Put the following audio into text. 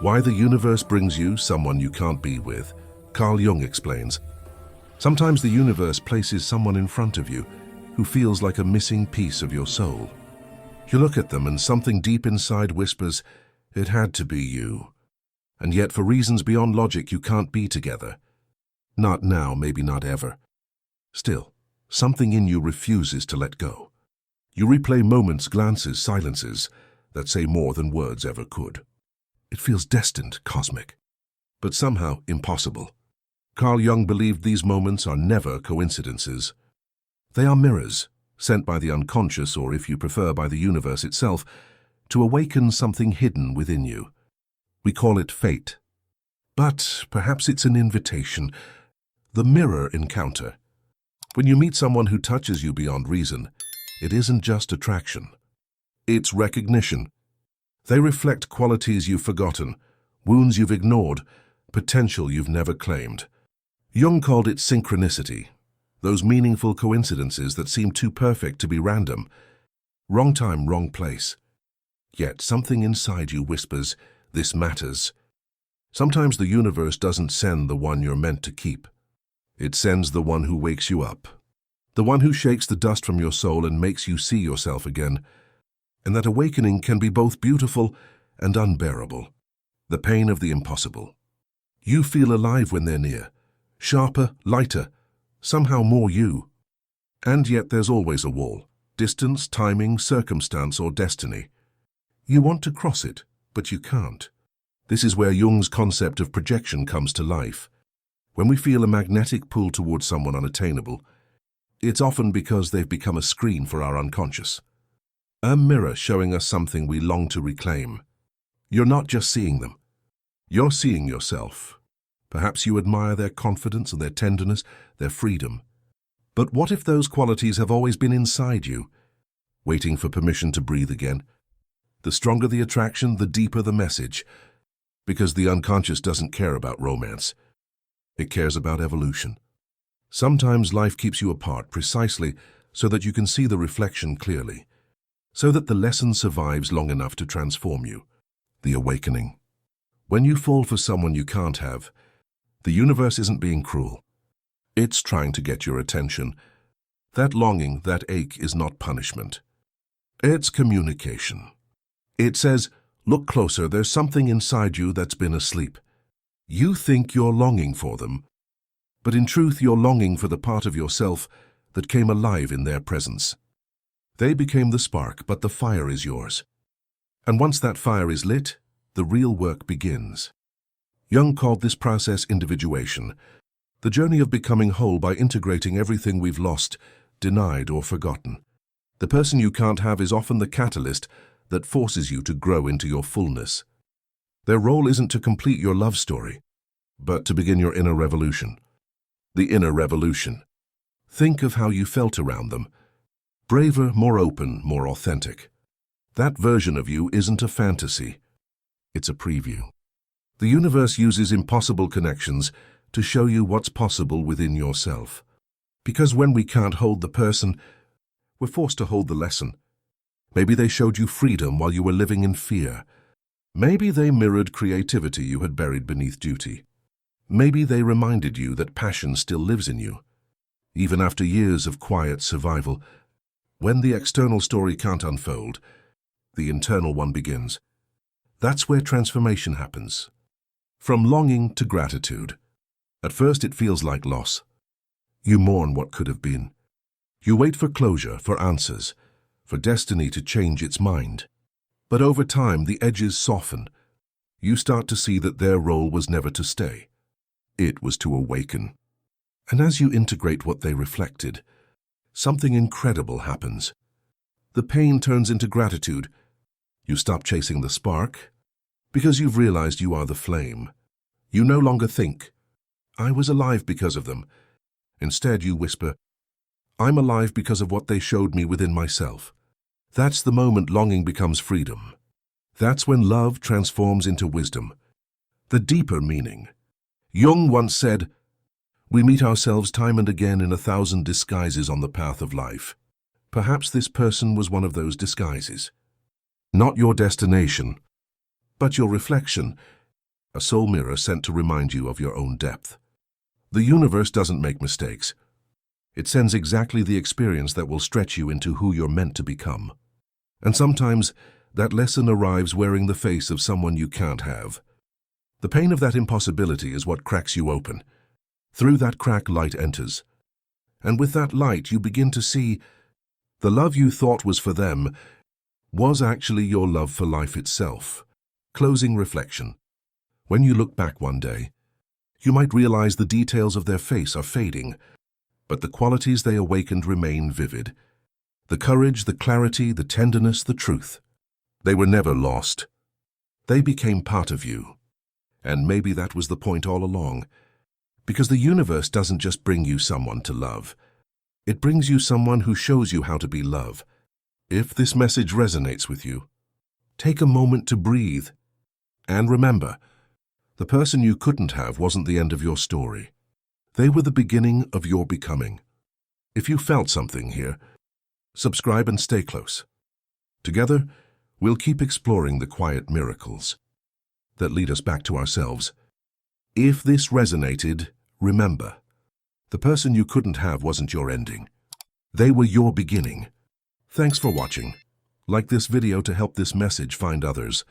Why the universe brings you someone you can't be with, Carl Jung explains. Sometimes the universe places someone in front of you who feels like a missing piece of your soul. You look at them and something deep inside whispers, it had to be you. And yet for reasons beyond logic you can't be together. Not now, maybe not ever. Still, something in you refuses to let go. You replay moments, glances, silences that say more than words ever could. It feels destined, cosmic, but somehow impossible. Carl Jung believed these moments are never coincidences. They are mirrors, sent by the unconscious, or if you prefer, by the universe itself, to awaken something hidden within you. We call it fate. But perhaps it's an invitation, the mirror encounter. When you meet someone who touches you beyond reason, it isn't just attraction. It's recognition. They reflect qualities you've forgotten, wounds you've ignored, potential you've never claimed. Jung called it synchronicity, those meaningful coincidences that seem too perfect to be random. Wrong time, wrong place. Yet something inside you whispers, this matters. Sometimes the universe doesn't send the one you're meant to keep. It sends the one who wakes you up, the one who shakes the dust from your soul and makes you see yourself again. And that awakening can be both beautiful and unbearable, the pain of the impossible. You feel alive when they're near, sharper, lighter, somehow more you. And yet there's always a wall, distance, timing, circumstance, or destiny. You want to cross it, but you can't. This is where Jung's concept of projection comes to life. When we feel a magnetic pull towards someone unattainable, it's often because they've become a screen for our unconscious. A mirror showing us something we long to reclaim. You're not just seeing them. You're seeing yourself. Perhaps you admire their confidence and their tenderness, their freedom. But what if those qualities have always been inside you, waiting for permission to breathe again? The stronger the attraction, the deeper the message. Because the unconscious doesn't care about romance. It cares about evolution. Sometimes life keeps you apart precisely so that you can see the reflection clearly. So that the lesson survives long enough to transform you. The awakening. When you fall for someone you can't have, the universe isn't being cruel. It's trying to get your attention. That longing, that ache is not punishment. It's communication. It says, look closer, there's something inside you that's been asleep. You think you're longing for them, but in truth you're longing for the part of yourself that came alive in their presence. They became the spark, but the fire is yours. And once that fire is lit, the real work begins. Jung called this process individuation, the journey of becoming whole by integrating everything we've lost, denied, or forgotten. The person you can't have is often the catalyst that forces you to grow into your fullness. Their role isn't to complete your love story, but to begin your inner revolution. The inner revolution. Think of how you felt around them. Braver, more open, more authentic. That version of you isn't a fantasy. It's a preview. The universe uses impossible connections to show you what's possible within yourself. Because when we can't hold the person, we're forced to hold the lesson. Maybe they showed you freedom while you were living in fear. Maybe they mirrored creativity you had buried beneath duty. Maybe they reminded you that passion still lives in you. Even after years of quiet survival, when the external story can't unfold, the internal one begins. That's where transformation happens. From longing to gratitude. At first it feels like loss. You mourn what could have been. You wait for closure, for answers, for destiny to change its mind. But over time the edges soften. You start to see that their role was never to stay. It was to awaken. And as you integrate what they reflected, something incredible happens. The pain turns into gratitude. You stop chasing the spark, because you've realized you are the flame. You no longer think, I was alive because of them. Instead you whisper, I'm alive because of what they showed me within myself. That's the moment longing becomes freedom. That's when love transforms into wisdom. The deeper meaning. Jung once said, we meet ourselves time and again in 1,000 disguises on the path of life. Perhaps this person was one of those disguises. Not your destination, but your reflection, a soul mirror sent to remind you of your own depth. The universe doesn't make mistakes. It sends exactly the experience that will stretch you into who you're meant to become. And sometimes, that lesson arrives wearing the face of someone you can't have. The pain of that impossibility is what cracks you open. Through that crack, light enters. And with that light, you begin to see the love you thought was for them was actually your love for life itself. Closing reflection. When you look back one day, you might realize the details of their face are fading, but the qualities they awakened remain vivid. The courage, the clarity, the tenderness, the truth. They were never lost. They became part of you. And maybe that was the point all along. Because the universe doesn't just bring you someone to love. It brings you someone who shows you how to be love. If this message resonates with you, take a moment to breathe. And remember, the person you couldn't have wasn't the end of your story. They were the beginning of your becoming. If you felt something here, subscribe and stay close. Together, we'll keep exploring the quiet miracles that lead us back to ourselves. If this resonated, remember, the person you couldn't have wasn't your ending. They were your beginning. Thanks for watching. Like this video to help this message find others.